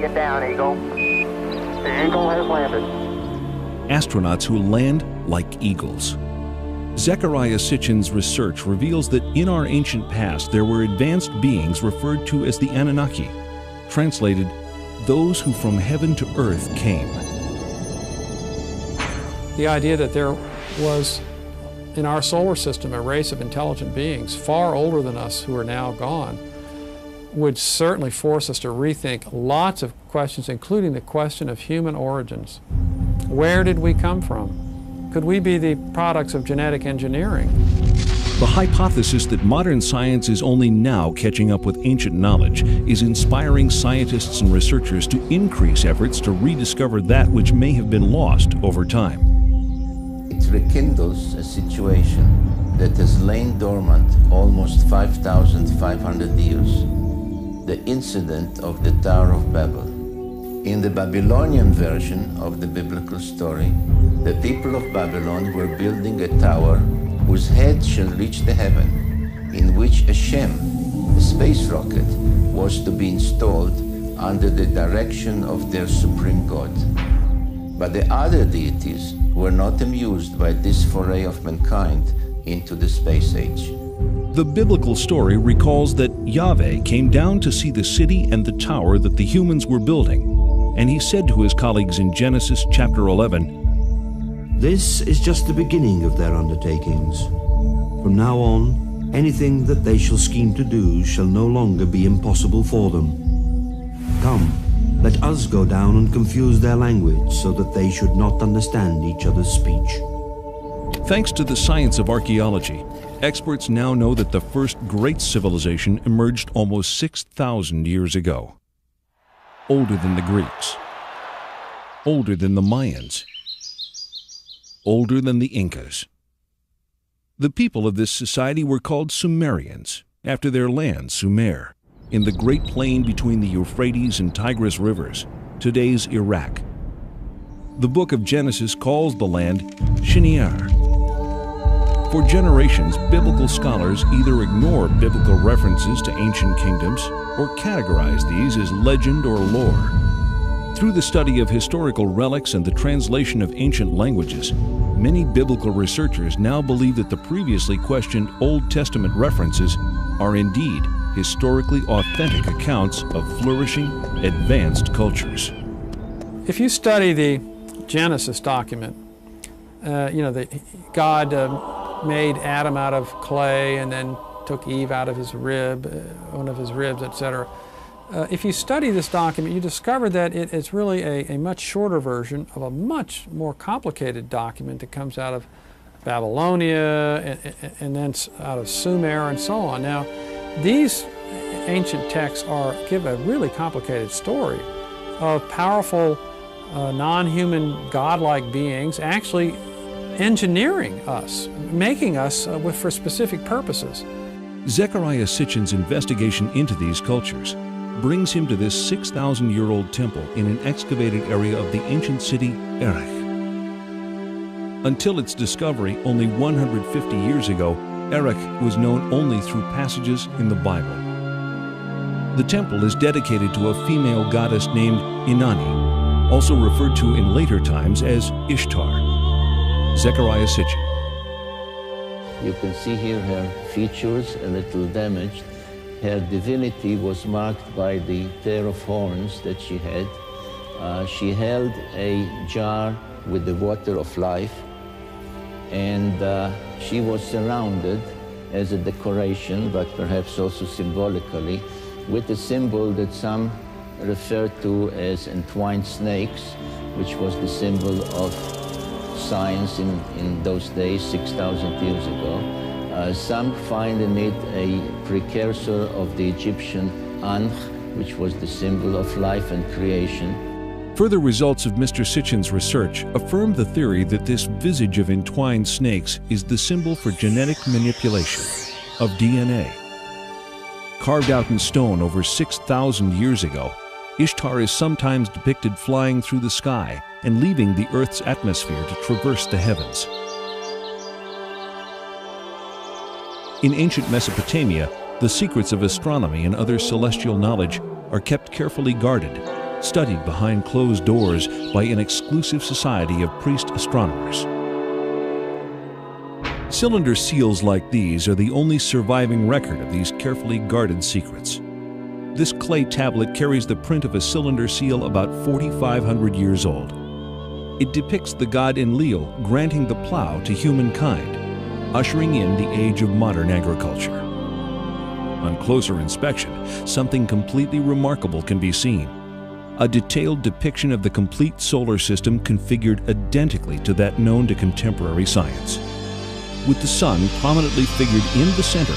get down, Eagle. The Eagle has landed. Astronauts who land like eagles. Zecharia Sitchin's research reveals that in our ancient past there were advanced beings referred to as the Anunnaki, translated, those who from heaven to earth came. The idea that there was in our solar system a race of intelligent beings far older than us who are now gone would certainly force us to rethink lots of questions, including the question of human origins. Where did we come from? Could we be the products of genetic engineering? The hypothesis that modern science is only now catching up with ancient knowledge is inspiring scientists and researchers to increase efforts to rediscover that which may have been lost over time. It rekindles a situation that has lain dormant almost 5,500 years, the incident of the Tower of Babel. In the Babylonian version of the biblical story, the people of Babylon were building a tower whose head shall reach the heaven, in which a Shem, a space rocket, was to be installed under the direction of their supreme god. But the other deities were not amused by this foray of mankind into the space age. The biblical story recalls that Yahweh came down to see the city and the tower that the humans were building, and he said to his colleagues in Genesis chapter 11, "This is just the beginning of their undertakings. From now on, anything that they shall scheme to do shall no longer be impossible for them. Come, let us go down and confuse their language so that they should not understand each other's speech." Thanks to the science of archaeology, experts now know that the first great civilization emerged almost 6,000 years ago. Older than the Greeks, older than the Mayans, older than the Incas. The people of this society were called Sumerians, after their land, Sumer, in the great plain between the Euphrates and Tigris rivers, today's Iraq. The book of Genesis calls the land Shinear. For generations, biblical scholars either ignore biblical references to ancient kingdoms or categorize these as legend or lore. Through the study of historical relics and the translation of ancient languages, many biblical researchers now believe that the previously questioned Old Testament references are indeed historically authentic accounts of flourishing, advanced cultures. If you study the Genesis document, God made Adam out of clay and then took Eve out of his rib, one of his ribs, etc. If you study this document, you discover that it's really a much shorter version of a much more complicated document that comes out of Babylonia and then out of Sumer and so on. Now, these ancient texts give a really complicated story of powerful, non-human, godlike beings actually engineering us, making us for specific purposes. Zecharia Sitchin's investigation into these cultures brings him to this 6,000-year-old temple in an excavated area of the ancient city Erech. Until its discovery only 150 years ago, Erech was known only through passages in the Bible. The temple is dedicated to a female goddess named Inanni, also referred to in later times as Ishtar. Zecharia Sitchin. You can see here her features a little damaged. Her divinity was marked by the pair of horns that she had. She held a jar with the water of life, and she was surrounded as a decoration, but perhaps also symbolically, with a symbol that some refer to as entwined snakes, which was the symbol of science in those days, 6,000 years ago. Some find in it a precursor of the Egyptian Ankh, which was the symbol of life and creation. Further results of Mr. Sitchin's research affirm the theory that this visage of entwined snakes is the symbol for genetic manipulation of DNA. Carved out in stone over 6,000 years ago, Ishtar is sometimes depicted flying through the sky and leaving the Earth's atmosphere to traverse the heavens. In ancient Mesopotamia, the secrets of astronomy and other celestial knowledge are kept carefully guarded, studied behind closed doors by an exclusive society of priest astronomers. Cylinder seals like these are the only surviving record of these carefully guarded secrets. This clay tablet carries the print of a cylinder seal about 4,500 years old. It depicts the god Enlil granting the plow to humankind, ushering in the age of modern agriculture. On closer inspection, something completely remarkable can be seen. A detailed depiction of the complete solar system configured identically to that known to contemporary science. With the Sun prominently figured in the center,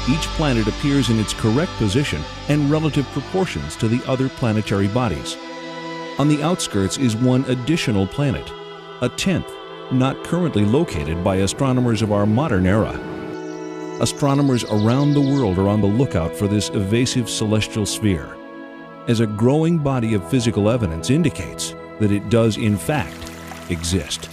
each planet appears in its correct position and relative proportions to the other planetary bodies. On the outskirts is one additional planet, a 10th, not currently located by astronomers of our modern era. Astronomers around the world are on the lookout for this evasive celestial sphere, as a growing body of physical evidence indicates that it does in fact exist.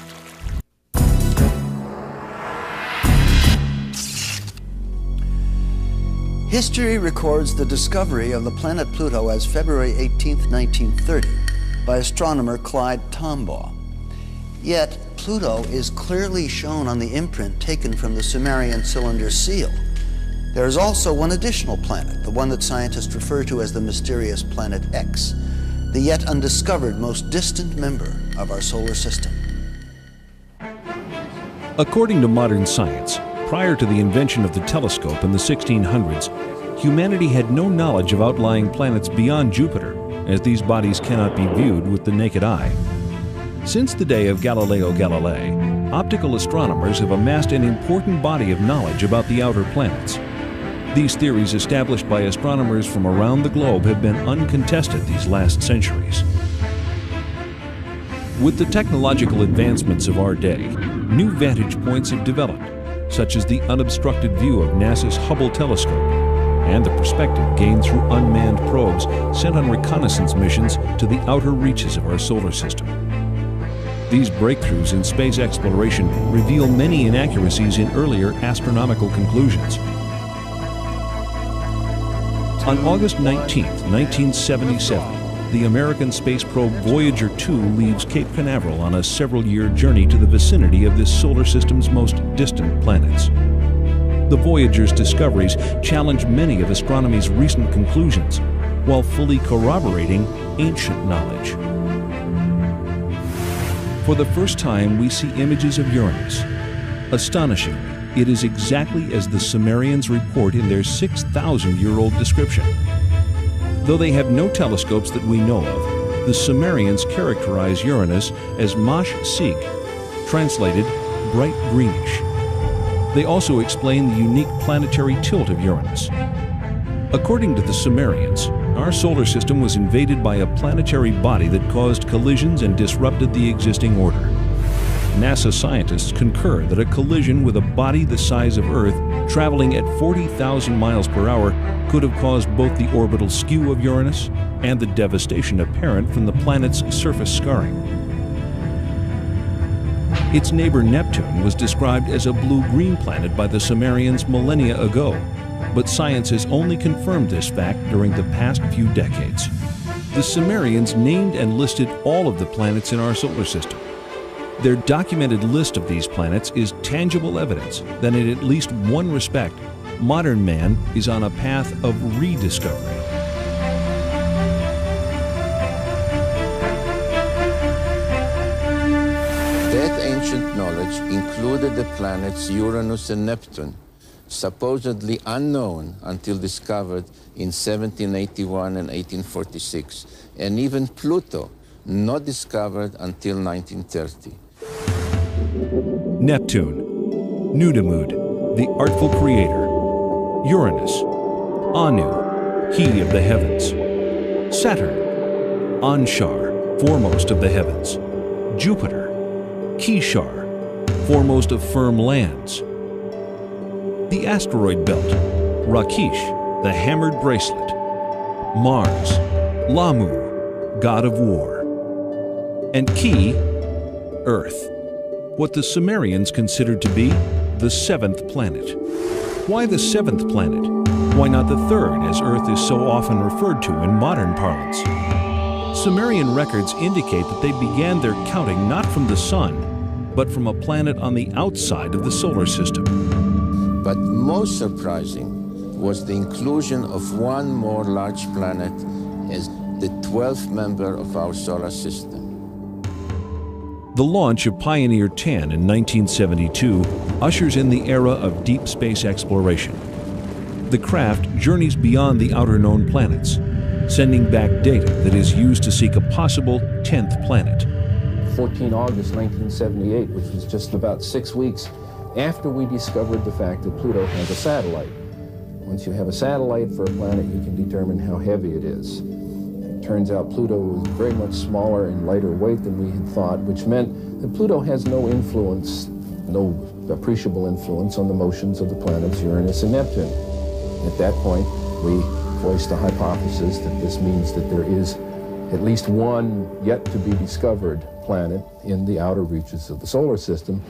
History records the discovery of the planet Pluto as February 18, 1930, by astronomer Clyde Tombaugh. Yet, Pluto is clearly shown on the imprint taken from the Sumerian cylinder seal. There is also one additional planet, the one that scientists refer to as the mysterious Planet X, the yet undiscovered most distant member of our solar system. According to modern science, prior to the invention of the telescope in the 1600s, humanity had no knowledge of outlying planets beyond Jupiter, as these bodies cannot be viewed with the naked eye. Since the day of Galileo Galilei, optical astronomers have amassed an important body of knowledge about the outer planets. These theories established by astronomers from around the globe have been uncontested these last centuries. With the technological advancements of our day, new vantage points have developed, such as the unobstructed view of NASA's Hubble telescope and the perspective gained through unmanned probes sent on reconnaissance missions to the outer reaches of our solar system. These breakthroughs in space exploration reveal many inaccuracies in earlier astronomical conclusions. On August 19, 1977, the American space probe Voyager 2 leaves Cape Canaveral on a several-year journey to the vicinity of this solar system's most distant planets. The Voyager's discoveries challenge many of astronomy's recent conclusions, while fully corroborating ancient knowledge. For the first time, we see images of Uranus. Astonishingly, it is exactly as the Sumerians report in their 6,000-year-old description. Though they have no telescopes that we know of, the Sumerians characterize Uranus as Mash Sig, translated bright greenish. They also explain the unique planetary tilt of Uranus. According to the Sumerians, our solar system was invaded by a planetary body that caused collisions and disrupted the existing order. NASA scientists concur that a collision with a body the size of Earth, traveling at 40,000 miles per hour, could have caused both the orbital skew of Uranus and the devastation apparent from the planet's surface scarring. Its neighbor Neptune was described as a blue-green planet by the Sumerians millennia ago, but science has only confirmed this fact during the past few decades. The Sumerians named and listed all of the planets in our solar system. Their documented list of these planets is tangible evidence that in at least one respect, modern man is on a path of rediscovery. That ancient knowledge included the planets Uranus and Neptune, supposedly unknown until discovered in 1781 and 1846, and even Pluto, not discovered until 1930. Neptune, Nudimmud, the artful creator. Uranus, Anu, he of the heavens. Saturn, Anshar, foremost of the heavens. Jupiter, Kishar, foremost of firm lands. The asteroid belt, Rakish, the hammered bracelet. Mars, Lamu, god of war. And Ki, Earth, what the Sumerians considered to be the seventh planet. Why the seventh planet? Why not the third, as Earth is so often referred to in modern parlance? Sumerian records indicate that they began their counting not from the sun, but from a planet on the outside of the solar system. But most surprising was the inclusion of one more large planet as the 12th member of our solar system. The launch of Pioneer 10 in 1972 ushers in the era of deep space exploration. The craft journeys beyond the outer known planets, sending back data that is used to seek a possible 10th planet. 14 August 1978, which was just about 6 weeks after we discovered the fact that Pluto has a satellite. Once you have a satellite for a planet, you can determine how heavy it is. It turns out Pluto was very much smaller and lighter weight than we had thought, which meant that Pluto has no influence, no appreciable influence on the motions of the planets Uranus and Neptune. At that point, we voiced the hypothesis that this means that there is at least one yet-to-be-discovered planet in the outer reaches of the solar system.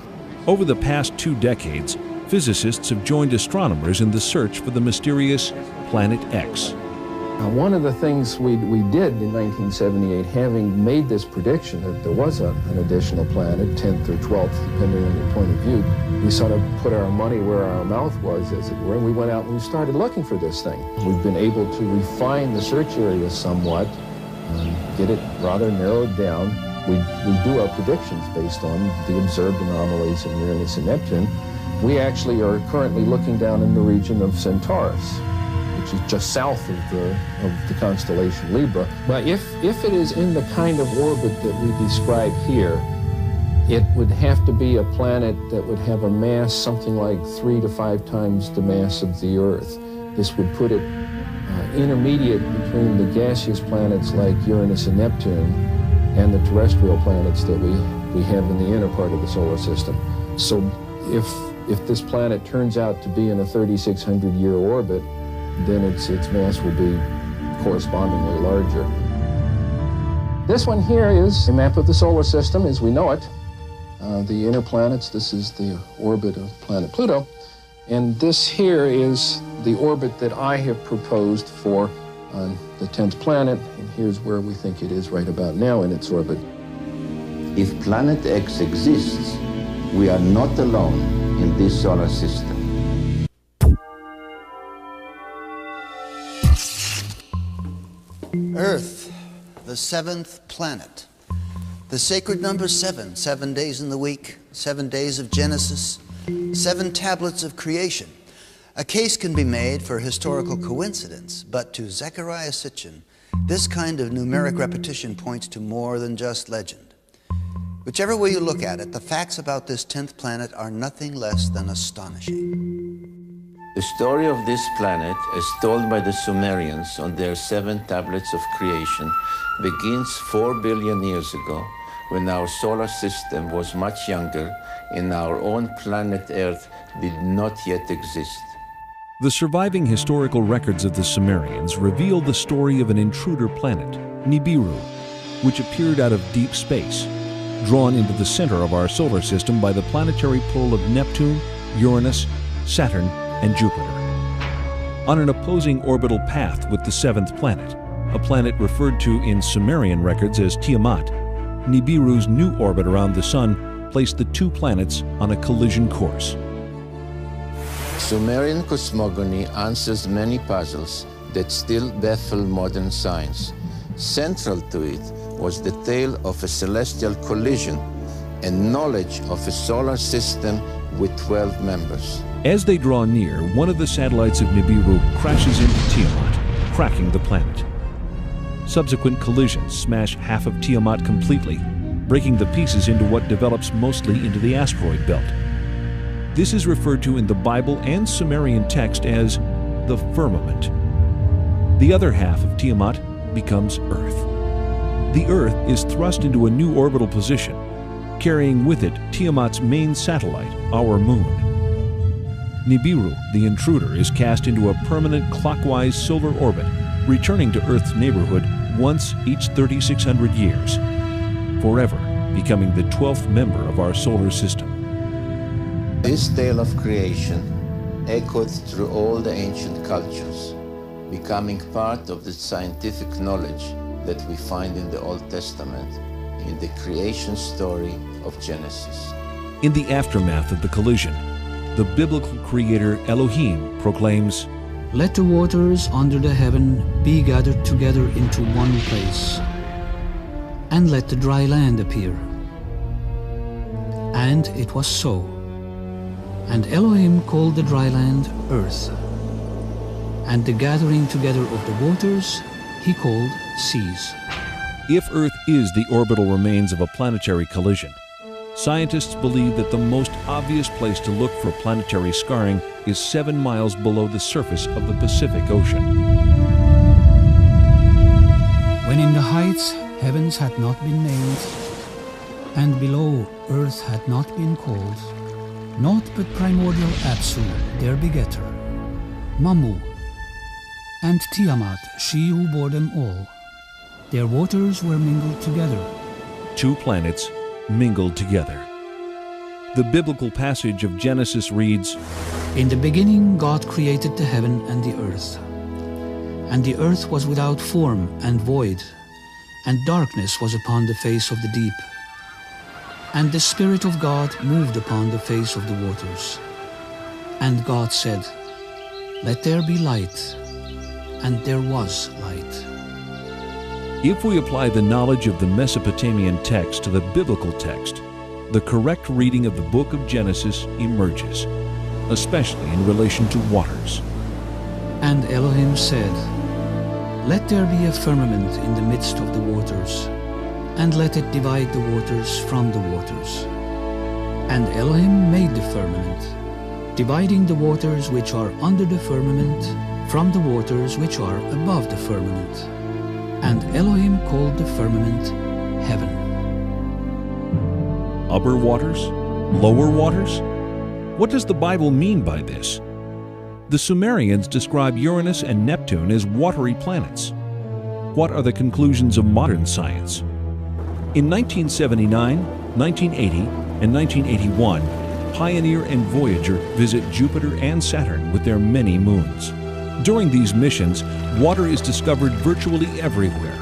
Over the past 2 decades, physicists have joined astronomers in the search for the mysterious Planet X. One of the things we did in 1978, having made this prediction that there was an additional planet, 10th or 12th, depending on your point of view, we sort of put our money where our mouth was, as it were, and we went out and we started looking for this thing. We've been able to refine the search area somewhat, get it rather narrowed down. We do our predictions based on the observed anomalies in Uranus and Neptune. We actually are currently looking down in the region of Centaurus, which is just south of the constellation Libra. But if it is in the kind of orbit that we describe here, it would have to be a planet that would have a mass something like 3 to 5 times the mass of the Earth. This would put it intermediate between the gaseous planets like Uranus and Neptune and the terrestrial planets that we have in the inner part of the solar system. So if this planet turns out to be in a 3,600-year orbit, then its mass will be correspondingly larger. This one here is a map of the solar system as we know it. The inner planets, this is the orbit of planet Pluto. And this here is the orbit that I have proposed for the 10th planet. And here's where we think it is right about now in its orbit. If Planet X exists, we are not alone in this solar system. Earth, the 7th planet. The sacred number 7, 7 days in the week, 7 days of Genesis, 7 tablets of creation. A case can be made for historical coincidence, but to Zecharia Sitchin, this kind of numeric repetition points to more than just legend. Whichever way you look at it, the facts about this 10th planet are nothing less than astonishing. The story of this planet, as told by the Sumerians on their 7 tablets of creation, begins 4 billion years ago, when our solar system was much younger and our own planet Earth did not yet exist. The surviving historical records of the Sumerians reveal the story of an intruder planet, Nibiru, which appeared out of deep space, drawn into the center of our solar system by the planetary pull of Neptune, Uranus, Saturn, and Jupiter. On an opposing orbital path with the 7th planet, a planet referred to in Sumerian records as Tiamat, Nibiru's new orbit around the Sun placed the 2 planets on a collision course. Sumerian cosmogony answers many puzzles that still baffle modern science. Central to it was the tale of a celestial collision and knowledge of a solar system with 12 members. As they draw near, one of the satellites of Nibiru crashes into Tiamat, cracking the planet. Subsequent collisions smash half of Tiamat completely, breaking the pieces into what develops mostly into the asteroid belt. This is referred to in the Bible and Sumerian text as the firmament. The other half of Tiamat becomes Earth. The Earth is thrust into a new orbital position, carrying with it Tiamat's main satellite, our moon. Nibiru, the intruder, is cast into a permanent clockwise solar orbit, returning to Earth's neighborhood once each 3,600 years, forever becoming the 12th member of our solar system. This tale of creation echoed through all the ancient cultures, becoming part of the scientific knowledge that we find in the Old Testament, in the creation story of Genesis. In the aftermath of the collision, the biblical creator Elohim proclaims, "Let the waters under the heaven be gathered together into one place, and let the dry land appear." And it was so. And Elohim called the dry land earth, and the gathering together of the waters he called seas. If Earth is the orbital remains of a planetary collision, scientists believe that the most obvious place to look for planetary scarring is 7 miles below the surface of the Pacific Ocean. When in the heights heavens had not been named, and below earth had not been called, naught but primordial Apsu, their begetter, Mamu, and Tiamat, she who bore them all, their waters were mingled together. 2 planets mingled together. The biblical passage of Genesis reads, "In the beginning God created the heaven and the earth. And the earth was without form and void, and darkness was upon the face of the deep. And the Spirit of God moved upon the face of the waters. And God said, Let there be light. And there was light." If we apply the knowledge of the Mesopotamian text to the biblical text, the correct reading of the book of Genesis emerges, especially in relation to waters. And Elohim said, "Let there be a firmament in the midst of the waters, and let it divide the waters from the waters." And Elohim made the firmament, dividing the waters which are under the firmament from the waters which are above the firmament. And Elohim called the firmament heaven. Upper waters? Lower waters? What does the Bible mean by this? The Sumerians describe Uranus and Neptune as watery planets. What are the conclusions of modern science? In 1979, 1980, and 1981, Pioneer and Voyager visit Jupiter and Saturn with their many moons. During these missions, water is discovered virtually everywhere,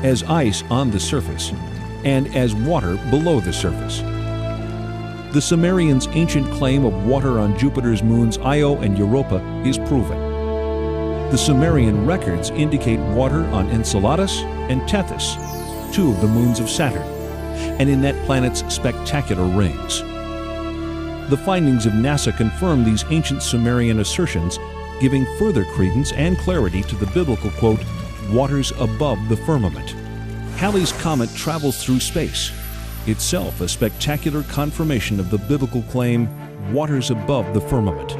as ice on the surface and as water below the surface. The Sumerians' ancient claim of water on Jupiter's moons Io and Europa is proven. The Sumerian records indicate water on Enceladus and Tethys, 2 of the moons of Saturn, and in that planet's spectacular rings. The findings of NASA confirm these ancient Sumerian assertions, giving further credence and clarity to the biblical quote, "waters above the firmament." Halley's Comet travels through space, itself a spectacular confirmation of the biblical claim, "waters above the firmament."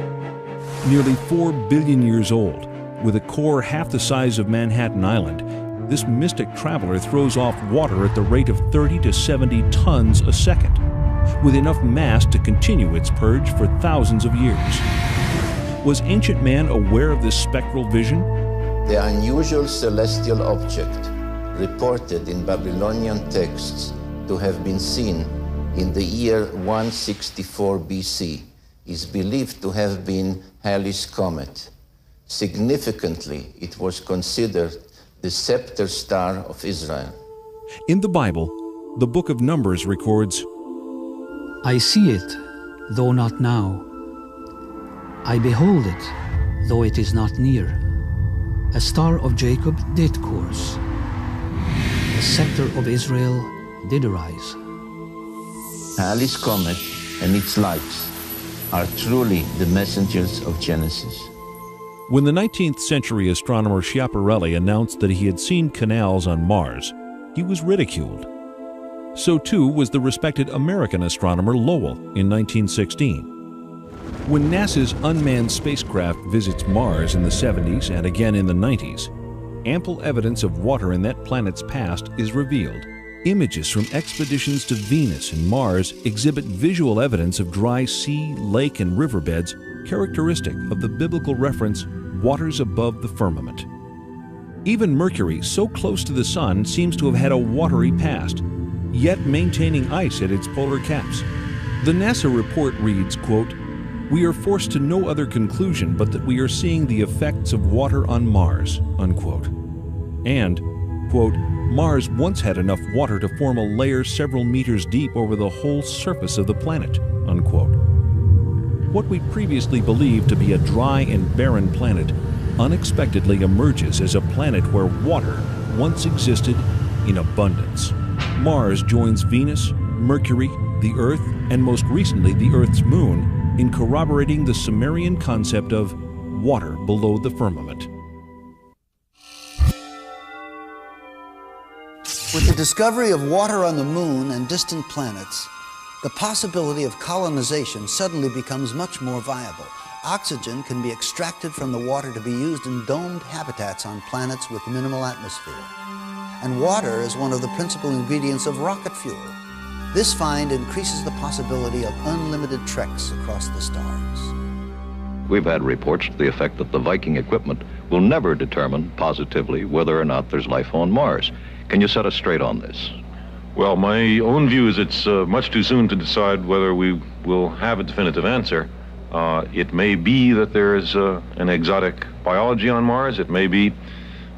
Nearly 4 billion years old, with a core half the size of Manhattan Island, this mystic traveler throws off water at the rate of 30 to 70 tons a second, with enough mass to continue its purge for thousands of years. Was ancient man aware of this spectral vision? The unusual celestial object, reported in Babylonian texts to have been seen in the year 164 BC, is believed to have been Halley's Comet. Significantly, it was considered the scepter star of Israel. In the Bible, the book of Numbers records, "I see it, though not now. I behold it, though it is not near. A star of Jacob did course. The scepter of Israel did arise." Halley's Comet and its lights are truly the messengers of Genesis. when the 19th century astronomer Schiaparelli announced that he had seen canals on Mars, he was ridiculed. So too was the respected American astronomer Lowell in 1916. When NASA's unmanned spacecraft visits Mars in the 70s and again in the 90s, ample evidence of water in that planet's past is revealed. Images from expeditions to Venus and Mars exhibit visual evidence of dry sea, lake, and riverbeds characteristic of the biblical reference, waters above the firmament. Even Mercury, so close to the Sun, seems to have had a watery past, yet maintaining ice at its polar caps. The NASA report reads, quote, "We are forced to no other conclusion but that we are seeing the effects of water on Mars," unquote. And, quote, Mars once had enough water to form a layer several meters deep over the whole surface of the planet, unquote. What we previously believed to be a dry and barren planet unexpectedly emerges as a planet where water once existed in abundance. Mars joins Venus, Mercury, the Earth, and most recently the Earth's moon in corroborating the Sumerian concept of water below the firmament. With the discovery of water on the moon and distant planets, the possibility of colonization suddenly becomes much more viable. Oxygen can be extracted from the water to be used in domed habitats on planets with minimal atmosphere. And water is one of the principal ingredients of rocket fuel. This find increases the possibility of unlimited treks across the stars. We've had reports to the effect that the Viking equipment will never determine positively whether or not there's life on Mars. Can you set us straight on this? Well, my own view is it's much too soon to decide whether we will have a definitive answer. It may be that there is an exotic biology on Mars. It may be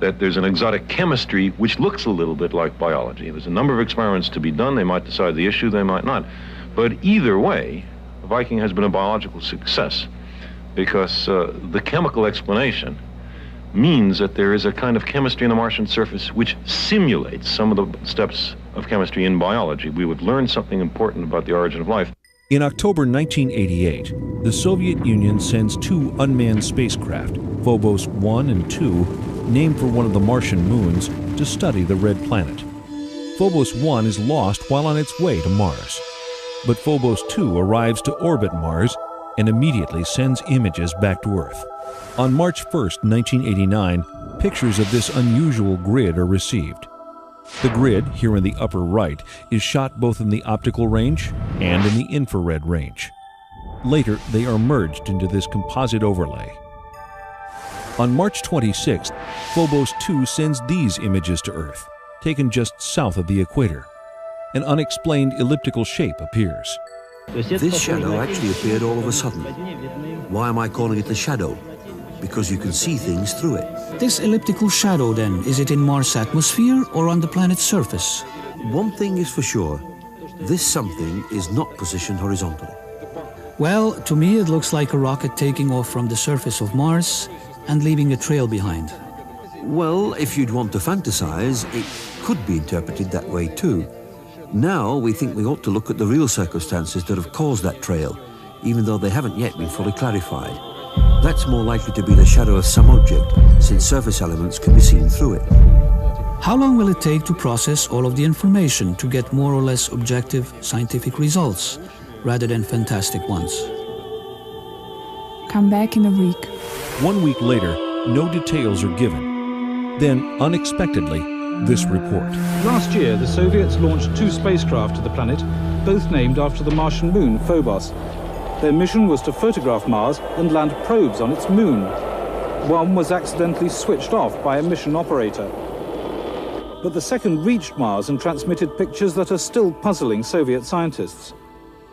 that there's an exotic chemistry which looks a little bit like biology. There's a number of experiments to be done. They might decide the issue, they might not. But either way, Viking has been a biological success because the chemical explanation means that there is a kind of chemistry on the Martian surface which simulates some of the steps of chemistry in biology. We would learn something important about the origin of life. In October 1988, the Soviet Union sends two unmanned spacecraft, Phobos 1 and 2, named for one of the Martian moons, to study the red planet. Phobos 1 is lost while on its way to Mars. But Phobos 2 arrives to orbit Mars and immediately sends images back to Earth. On March 1, 1989, pictures of this unusual grid are received. The grid, here in the upper right, is shot both in the optical range and in the infrared range. Later, they are merged into this composite overlay. On March 26th, Phobos 2 sends these images to Earth, taken just south of the equator. An unexplained elliptical shape appears. This shadow actually appeared all of a sudden. Why am I calling it a shadow? Because you can see things through it. This elliptical shadow, then, is it in Mars' atmosphere or on the planet's surface? One thing is for sure, this something is not positioned horizontally. Well, to me it looks like a rocket taking off from the surface of Mars and leaving a trail behind. Well, if you'd want to fantasize, it could be interpreted that way too. Now we think we ought to look at the real circumstances that have caused that trail, even though they haven't yet been fully clarified. That's more likely to be the shadow of some object, since surface elements can be seen through it. How long will it take to process all of the information to get more or less objective scientific results, rather than fantastic ones? Come back in a week. 1 week later, no details are given. Then, unexpectedly, this report. Last year, the Soviets launched 2 spacecraft to the planet, both named after the Martian moon, Phobos. Their mission was to photograph Mars and land probes on its moon. One was accidentally switched off by a mission operator. But the second reached Mars and transmitted pictures that are still puzzling Soviet scientists.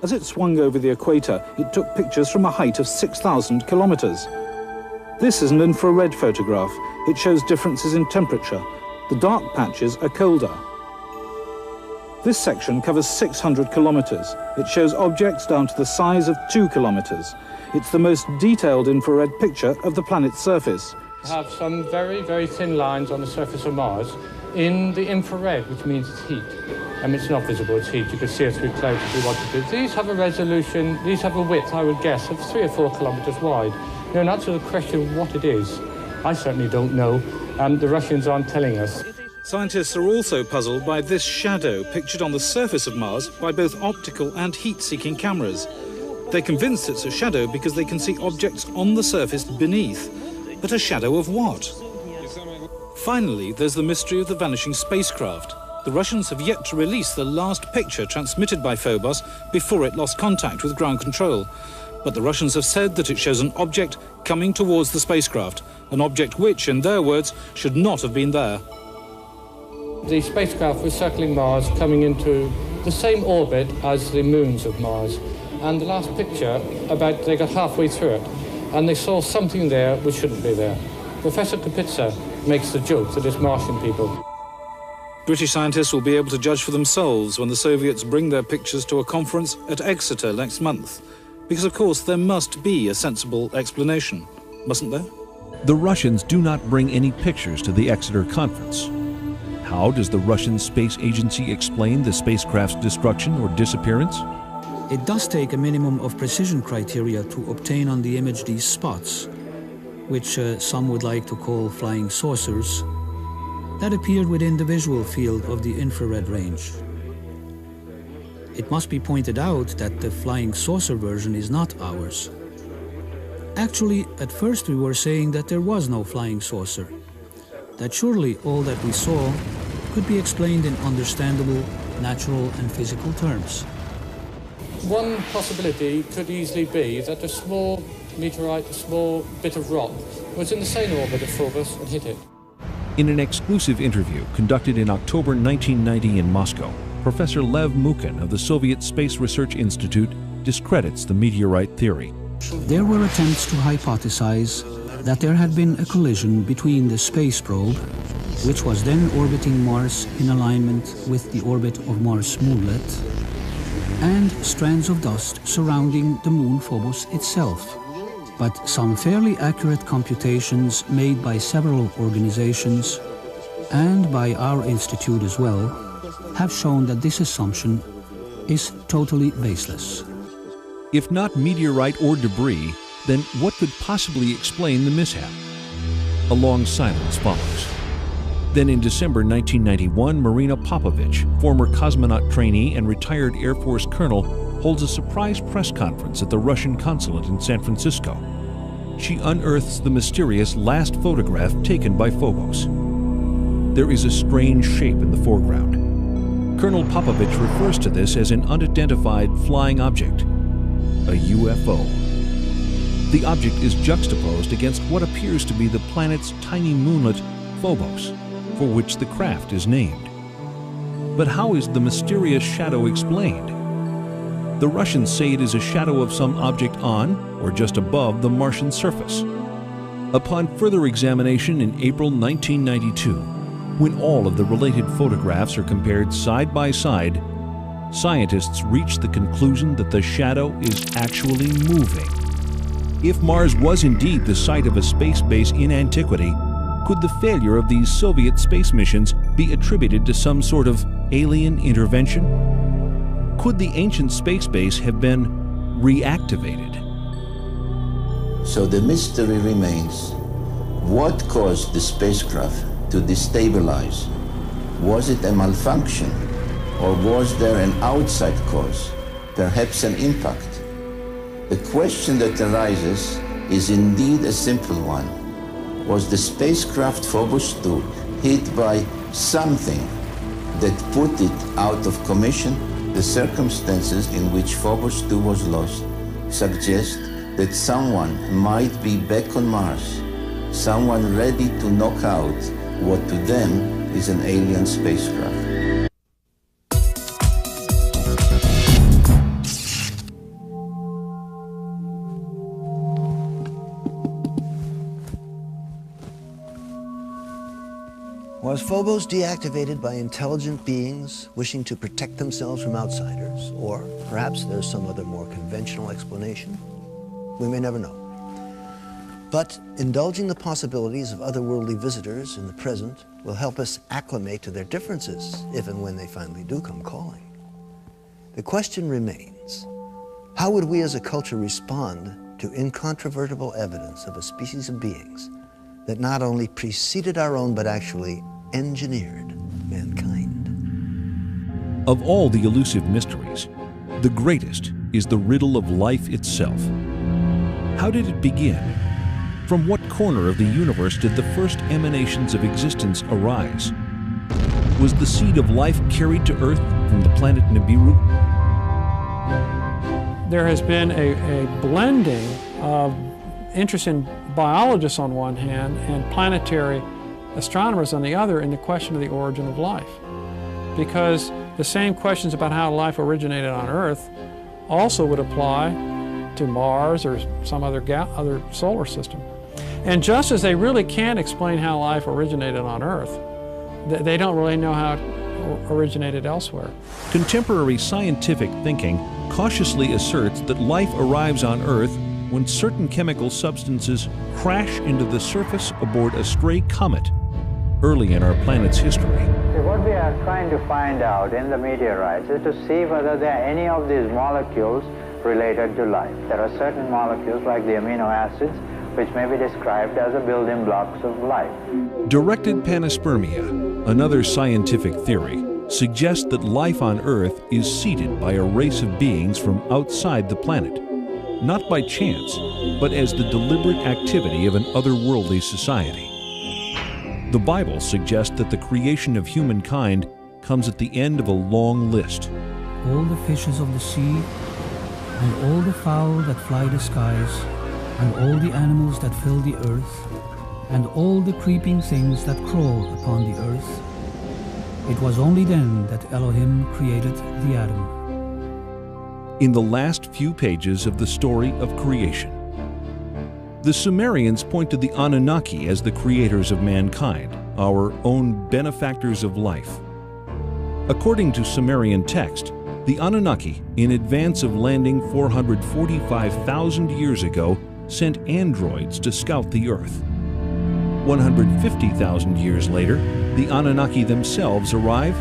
As it swung over the equator, it took pictures from a height of 6,000 kilometers. This is an infrared photograph. It shows differences in temperature. The dark patches are colder. This section covers 600 kilometers. It shows objects down to the size of 2 kilometers. It's the most detailed infrared picture of the planet's surface. We have some very, very thin lines on the surface of Mars in the infrared, which means it's heat. It's not visible, it's heat. You can see it through clouds if you want to do. These have a resolution, these have a width, I would guess, of 3 or 4 kilometers wide. Now, in answer to the question of what it is, I certainly don't know. The Russians aren't telling us. Scientists are also puzzled by this shadow pictured on the surface of Mars by both optical and heat-seeking cameras. They're convinced it's a shadow because they can see objects on the surface beneath. But a shadow of what? Finally, there's the mystery of the vanishing spacecraft. The Russians have yet to release the last picture transmitted by Phobos before it lost contact with ground control. But the Russians have said that it shows an object coming towards the spacecraft, an object which, in their words, should not have been there. The spacecraft was circling Mars, coming into the same orbit as the moons of Mars. And the last picture, they got halfway through it, and they saw something there which shouldn't be there. Professor Kapitsa makes the joke that it's Martian people. British scientists will be able to judge for themselves when the Soviets bring their pictures to a conference at Exeter next month. Because, of course, there must be a sensible explanation, mustn't there? The Russians do not bring any pictures to the Exeter conference. How does the Russian Space Agency explain the spacecraft's destruction or disappearance? It does take a minimum of precision criteria to obtain on the image these spots, which some would like to call flying saucers, that appeared within the visual field of the infrared range. It must be pointed out that the flying saucer version is not ours. Actually, at first we were saying that there was no flying saucer, that surely all that we saw could be explained in understandable, natural and physical terms. One possibility could easily be that a small meteorite, a small bit of rock, was in the same orbit of Phobos and hit it. In an exclusive interview conducted in October 1990 in Moscow, Professor Lev Mukhin of the Soviet Space Research Institute discredits the meteorite theory. There were attempts to hypothesize that there had been a collision between the space probe, which was then orbiting Mars in alignment with the orbit of Mars' moonlet, and strands of dust surrounding the moon Phobos itself. But some fairly accurate computations made by several organizations, and by our institute as well, have shown that this assumption is totally baseless. If not meteorite or debris, then what could possibly explain the mishap? A long silence follows. Then in December 1991, Marina Popovich, former cosmonaut trainee and retired Air Force colonel, holds a surprise press conference at the Russian consulate in San Francisco. She unearths the mysterious last photograph taken by Phobos. There is a strange shape in the foreground. Colonel Popovich refers to this as an unidentified flying object, a UFO. The object is juxtaposed against what appears to be the planet's tiny moonlet, Phobos, for which the craft is named. But how is the mysterious shadow explained? The Russians say it is a shadow of some object on or just above the Martian surface. Upon further examination in April 1992, when all of the related photographs are compared side by side, scientists reach the conclusion that the shadow is actually moving. If Mars was indeed the site of a space base in antiquity, could the failure of these Soviet space missions be attributed to some sort of alien intervention? Could the ancient space base have been reactivated? So the mystery remains, what caused the spacecraft to destabilize? Was it a malfunction, or was there an outside cause, perhaps an impact? The question that arises is indeed a simple one. Was the spacecraft Phobos 2 hit by something that put it out of commission? The circumstances in which Phobos 2 was lost suggest that someone might be back on Mars, someone ready to knock out what to them is an alien spacecraft. Was Phobos deactivated by intelligent beings wishing to protect themselves from outsiders? Or perhaps there's some other more conventional explanation? We may never know. But indulging the possibilities of otherworldly visitors in the present will help us acclimate to their differences if and when they finally do come calling. The question remains, how would we as a culture respond to incontrovertible evidence of a species of beings that not only preceded our own but actually engineered mankind? Of all the elusive mysteries, the greatest is the riddle of life itself. How did it begin? From what corner of the universe did the first emanations of existence arise? Was the seed of life carried to Earth from the planet Nibiru? There has been a blending of interest in biologists on one hand and planetary astronomers on the other in the question of the origin of life. Because the same questions about how life originated on Earth also would apply to Mars or some other solar system. And just as they really can't explain how life originated on Earth, They don't really know how it originated elsewhere. Contemporary scientific thinking cautiously asserts that life arrives on Earth when certain chemical substances crash into the surface aboard a stray comet early in our planet's history. What we are trying to find out in the meteorites is to see whether there are any of these molecules related to life. There are certain molecules like the amino acids which may be described as the building blocks of life. Directed panspermia, another scientific theory, suggests that life on Earth is seeded by a race of beings from outside the planet, not by chance, but as the deliberate activity of an otherworldly society. The Bible suggests that the creation of humankind comes at the end of a long list. All the fishes of the sea, and all the fowl that fly the skies, and all the animals that fill the earth, and all the creeping things that crawl upon the earth. It was only then that Elohim created the atom. In the last few pages of the story of creation, the Sumerians point to the Anunnaki as the creators of mankind, our own benefactors of life. According to Sumerian text, the Anunnaki, in advance of landing 445,000 years ago, sent androids to scout the Earth. 150,000 years later, the Anunnaki themselves arrive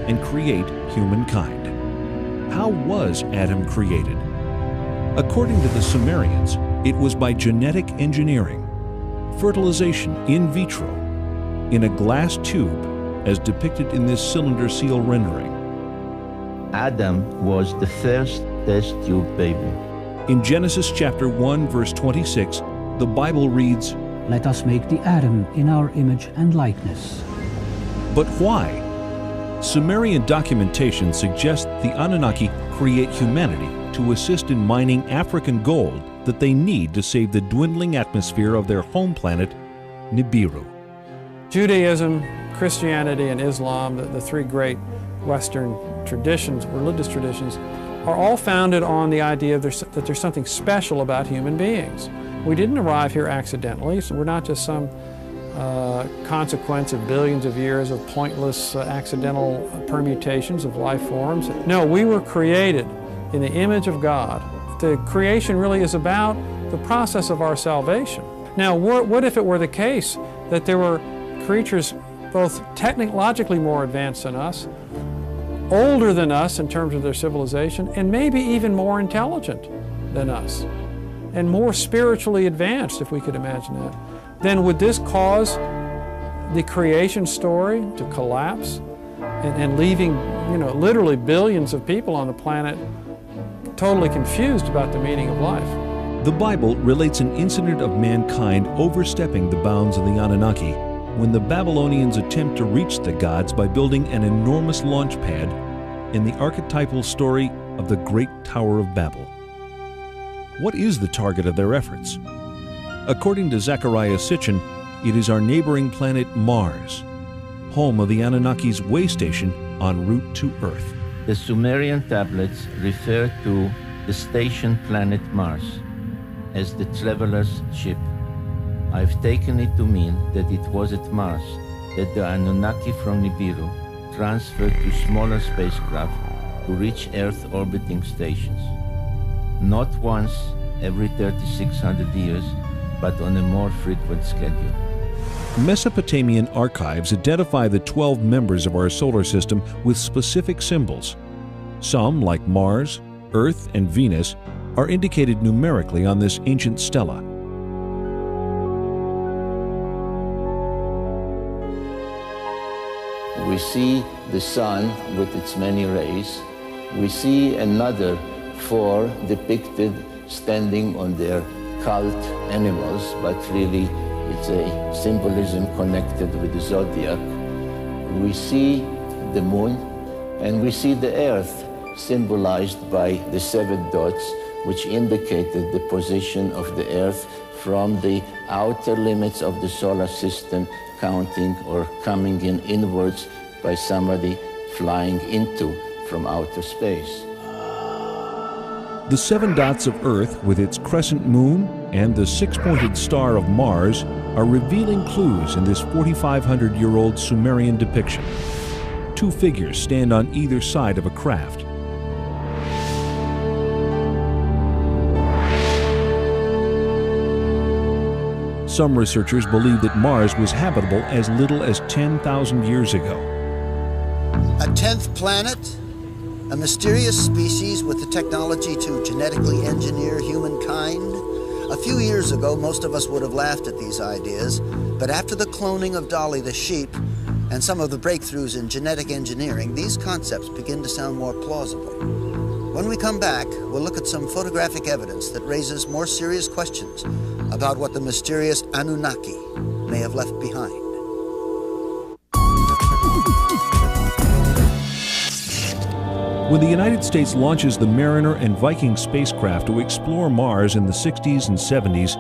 and create humankind. How was Adam created? According to the Sumerians, it was by genetic engineering, fertilization in vitro, in a glass tube, as depicted in this cylinder seal rendering. Adam was the first test tube baby. In Genesis chapter 1, verse 26, the Bible reads, Let us make the atom in our image and likeness. But why? Sumerian documentation suggests the Anunnaki create humanity to assist in mining African gold that they need to save the dwindling atmosphere of their home planet, Nibiru. Judaism, Christianity, and Islam, the three great Western traditions, religious traditions, are all founded on the idea that there's something special about human beings. We didn't arrive here accidentally, so we're not just some consequence of billions of years of pointless accidental permutations of life forms. No, we were created in the image of God. The creation really is about the process of our salvation. Now, what if it were the case that there were creatures both technologically more advanced than us, older than us in terms of their civilization, and maybe even more intelligent than us, and more spiritually advanced, if we could imagine that? Then would this cause the creation story to collapse and leaving, literally billions of people on the planet totally confused about the meaning of life? The Bible relates an incident of mankind overstepping the bounds of the Anunnaki when the Babylonians attempt to reach the gods by building an enormous launch pad in the archetypal story of the Great Tower of Babel. What is the target of their efforts? According to Zecharia Sitchin, it is our neighboring planet Mars, home of the Anunnaki's way station en route to Earth. The Sumerian tablets refer to the station planet Mars as the traveler's ship. I've taken it to mean that it was at Mars that the Anunnaki from Nibiru transferred to smaller spacecraft to reach Earth orbiting stations. Not once every 3,600 years, but on a more frequent schedule. Mesopotamian archives identify the 12 members of our solar system with specific symbols. Some, like Mars, Earth, and Venus, are indicated numerically on this ancient stela. We see the sun with its many rays. We see another 4 depicted standing on their cult animals, but really it's a symbolism connected with the zodiac. We see the moon, and we see the earth symbolized by the 7 dots, which indicated the position of the earth from the outer limits of the solar system, counting or coming in inwards by somebody flying into from outer space. The 7 dots of Earth with its crescent moon and the 6-pointed star of Mars are revealing clues in this 4,500-year-old Sumerian depiction. 2 figures stand on either side of a craft. Some researchers believe that Mars was habitable as little as 10,000 years ago. A 10th planet? A mysterious species with the technology to genetically engineer humankind? A few years ago, most of us would have laughed at these ideas, but after the cloning of Dolly the sheep and some of the breakthroughs in genetic engineering, these concepts begin to sound more plausible. When we come back, we'll look at some photographic evidence that raises more serious questions about what the mysterious Anunnaki may have left behind. When the United States launches the Mariner and Viking spacecraft to explore Mars in the 60s and 70s,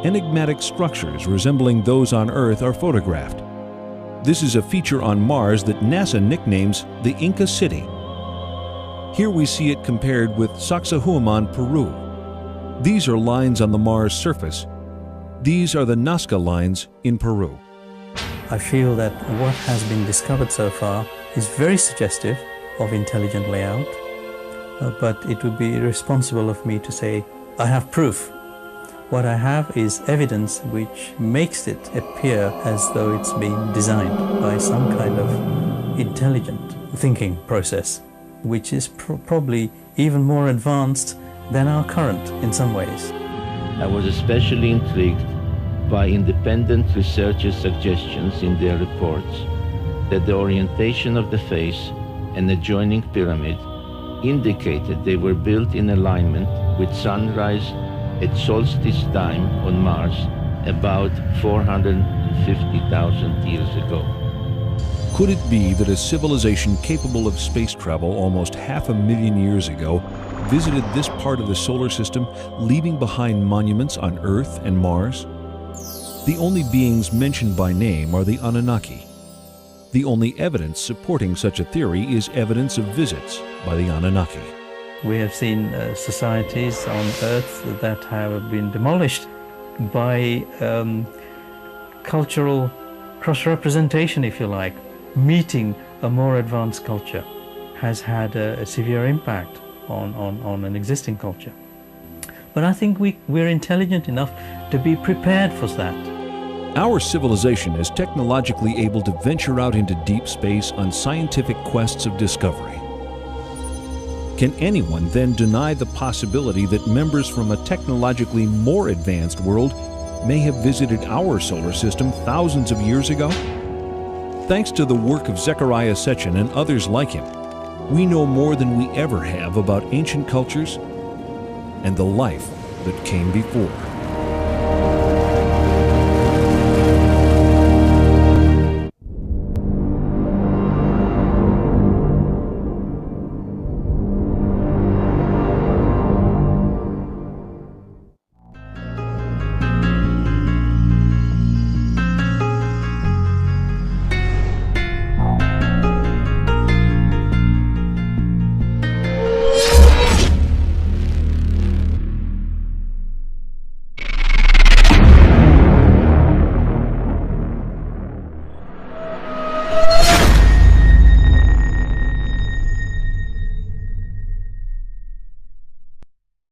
enigmatic structures resembling those on Earth are photographed. This is a feature on Mars that NASA nicknames the Inca City. Here we see it compared with Sacsayhuaman, Peru. These are lines on the Mars surface. These are the Nazca lines in Peru. I feel that what has been discovered so far is very suggestive of intelligent layout, but it would be irresponsible of me to say, I have proof. What I have is evidence which makes it appear as though it's been designed by some kind of intelligent thinking process, which is probably even more advanced than our current in some ways. I was especially intrigued by independent researchers' suggestions in their reports that the orientation of the face and adjoining pyramid indicated they were built in alignment with sunrise at solstice time on Mars about 450,000 years ago. Could it be that a civilization capable of space travel almost 500,000 years ago visited this part of the solar system, leaving behind monuments on Earth and Mars? The only beings mentioned by name are the Anunnaki. The only evidence supporting such a theory is evidence of visits by the Anunnaki. We have seen societies on Earth that have been demolished by cultural cross-representation, if you like. Meeting a more advanced culture has had a severe impact on an existing culture. But I think we're intelligent enough to be prepared for that. Our civilization is technologically able to venture out into deep space on scientific quests of discovery. Can anyone then deny the possibility that members from a technologically more advanced world may have visited our solar system thousands of years ago? Thanks to the work of Zecharia Sitchin and others like him, we know more than we ever have about ancient cultures and the life that came before.